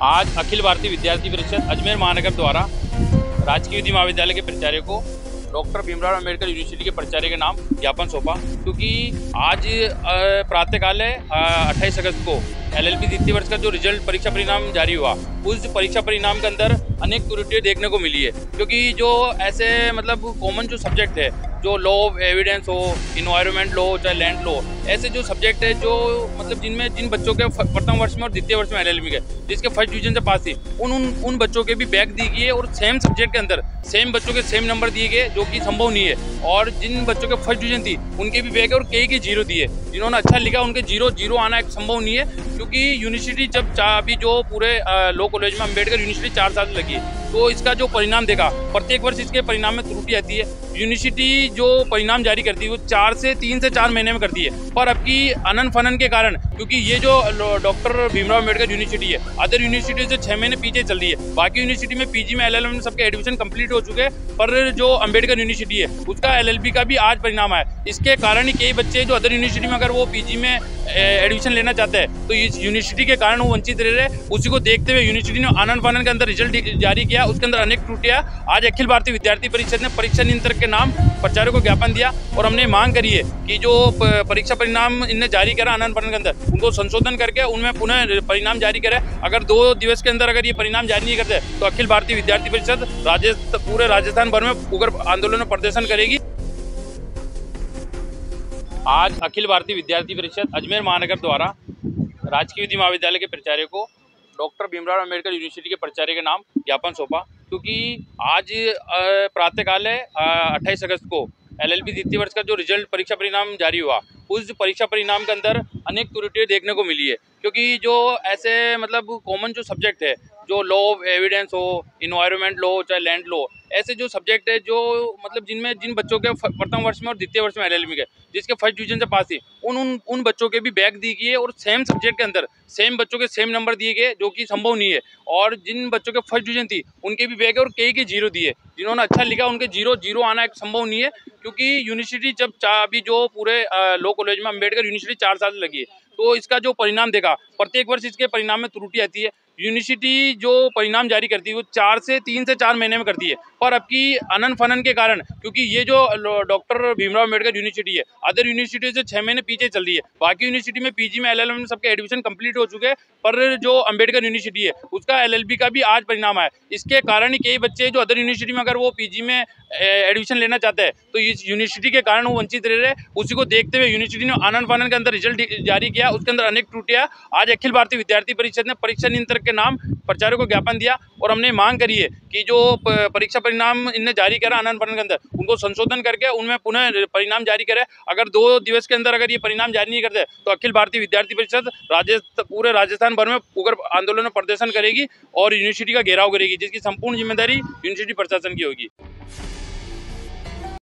आज अखिल भारतीय विद्यार्थी परिषद अजमेर महानगर द्वारा राजकीय विधि महाविद्यालय के प्राचार्य को डॉक्टर भीमराव अम्बेडकर यूनिवर्सिटी के प्राचार्य के नाम ज्ञापन सौंपा, क्योंकि आज प्रातःकाल 28 अगस्त को LLB द्वितीय वर्ष का जो रिजल्ट परीक्षा परिणाम जारी हुआ, उस परीक्षा परिणाम के अंदर अनेक त्रुटियां देखने को मिली है। क्योंकि जो ऐसे कॉमन जो सब्जेक्ट है, जो लॉ ऑफ एविडेंस हो, इन्वायरमेंट लॉ, चाहे लैंड लॉ, ऐसे जो सब्जेक्ट है जो जिनमें जिन बच्चों के प्रथम वर्ष में और द्वितीय वर्ष में LLB के जिसके फर्स्ट डिवीजन से पास थी, उन बच्चों के भी बैक दी गई है और सेम सब्जेक्ट के अंदर सेम बच्चों के सेम नंबर दिए गए, जो कि संभव नहीं है। और जिन बच्चों के फर्स्ट डिवीजन थी उनके भी बैक है और कई के जीरो दिए। जिन्होंने अच्छा लिखा उनके जीरो आना एक संभव नहीं है, क्योंकि यूनिवर्सिटी जब अभी जो पूरे लॉ कॉलेज में अम्बेडकर यूनिवर्सिटी 4 साल लगी है, तो इसका जो परिणाम देखा, प्रत्येक वर्ष इसके परिणाम में त्रुटि आती है। यूनिवर्सिटी जो परिणाम जारी करती है वो 3 से 4 महीने में करती है, पर अब की अनन फनन के कारण, क्योंकि ये जो डॉक्टर भीमराव अम्बेडकर यूनिवर्सिटी है, अदर यूनिवर्सिटी से 6 महीने पीछे चल रही है। बाकी यूनिवर्सिटी में PG में LLM में सबके एडमिशन कंप्लीट हो चुके हैं, पर जो अम्बेडकर यूनिवर्सिटी है उसका LLB का भी आज परिणाम आया। इसके कारण ही कई बच्चे जो अदर यूनिवर्सिटी में अगर वो PG में एडमिशन लेना चाहते हैं तो इस यूनिवर्सिटी के कारण वो वंचित रह रहे। उसी को देखते हुए यूनिवर्सिटी ने आनंद फानन के अंदर रिजल्ट जारी किया, उसके अंदर अनेक त्रुटियां। आज अखिल भारतीय विद्यार्थी परिषद ने परीक्षा नियंत्रक के नाम प्राचार्य को ज्ञापन दिया और हमने मांग करी है कि जो परीक्षा परिणाम इनने जारी करा आनंद फानन के अंदर, उनको संशोधन करके उनमें पुनः परिणाम जारी करे। अगर 2 दिवस के अंदर अगर ये परिणाम जारी नहीं करते तो अखिल भारतीय विद्यार्थी परिषद पूरे राजस्थान भर में उग्र आंदोलन और प्रदर्शन करेगी। आज अखिल भारतीय विद्यार्थी परिषद अजमेर महानगर द्वारा राजकीय विधि महाविद्यालय के प्राचार्य को डॉक्टर भीमराव अम्बेडकर यूनिवर्सिटी के प्राचार्य के नाम ज्ञापन सौंपा, क्योंकि आज प्रातःकाल 28 अगस्त को LLB द्वितीय वर्ष का जो रिजल्ट परीक्षा परिणाम जारी हुआ, उस परीक्षा परिणाम के अंदर अनेक त्रुटियां देखने को मिली है। क्योंकि जो ऐसे कॉमन जो सब्जेक्ट है, जो लॉ ऑफ एविडेंस हो, इन्वायरमेंट लॉ, चाहे लैंड लॉ, ऐसे जो सब्जेक्ट है जो जिनमें जिन बच्चों के प्रथम वर्ष में और द्वितीय वर्ष में LLB के जिसके फर्स्ट डिवीजन से पास थी, उन बच्चों के भी बैक दी गई है और सेम सब्जेक्ट के अंदर सेम बच्चों के सेम नंबर दिए गए, जो कि संभव नहीं है। और जिन बच्चों के फर्स्ट डिवीजन थी उनके भी बैक है और कई के जीरो दिए। जिन्होंने अच्छा लिखा उनके जीरो आना एक संभव नहीं है, क्योंकि यूनिवर्सिटी जब अभी जो पूरे लॉ कॉलेज में अम्बेडकर यूनिवर्सिटी 4 साल लगी है, तो इसका जो परिणाम देखा, प्रत्येक वर्ष इसके परिणाम में त्रुटि आती है। यूनिवर्सिटी जो परिणाम जारी करती है वो 3 से 4 महीने में करती है, पर अब की अनन फनन के कारण, क्योंकि ये जो डॉक्टर भीमराव अम्बेडकर यूनिवर्सिटी है, अदर यूनिवर्सिटी से 6 महीने पीछे चल रही है। बाकी यूनिवर्सिटी में PG में LLM में सबके एडमिशन कंप्लीट हो चुके हैं, पर जो अम्बेडकर यूनिवर्सिटी है उसका LLB का भी आज परिणाम आया। इसके कारण ही कई बच्चे जो अदर यूनिवर्सिटी में अगर वो PG में एडमिशन लेना चाहते हैं तो इस यूनिवर्सिटी के कारण वो वंचित रह रहे। उसी को देखते हुए यूनिवर्सिटी ने आनंद फानन के अंदर रिजल्ट जारी किया, उसके अंदर अनेक त्रुटियां। आज अखिल भारतीय विद्यार्थी परिषद ने परीक्षा नियंत्रक के नाम प्राचार्य को ज्ञापन दिया और हमने मांग करी है कि जो परीक्षा परिणाम इनने जारी करा आनंद फानन के अंदर, उनको संशोधन करके उनमें पुनः परिणाम जारी करे। अगर 2 दिवस के अंदर अगर ये परिणाम जारी नहीं करते तो अखिल भारतीय विद्यार्थी परिषद पूरे राजस्थान भर में उग्र आंदोलन और प्रदर्शन करेगी और यूनिवर्सिटी का घेराव करेगी, जिसकी संपूर्ण जिम्मेदारी यूनिवर्सिटी प्रशासन की होगी।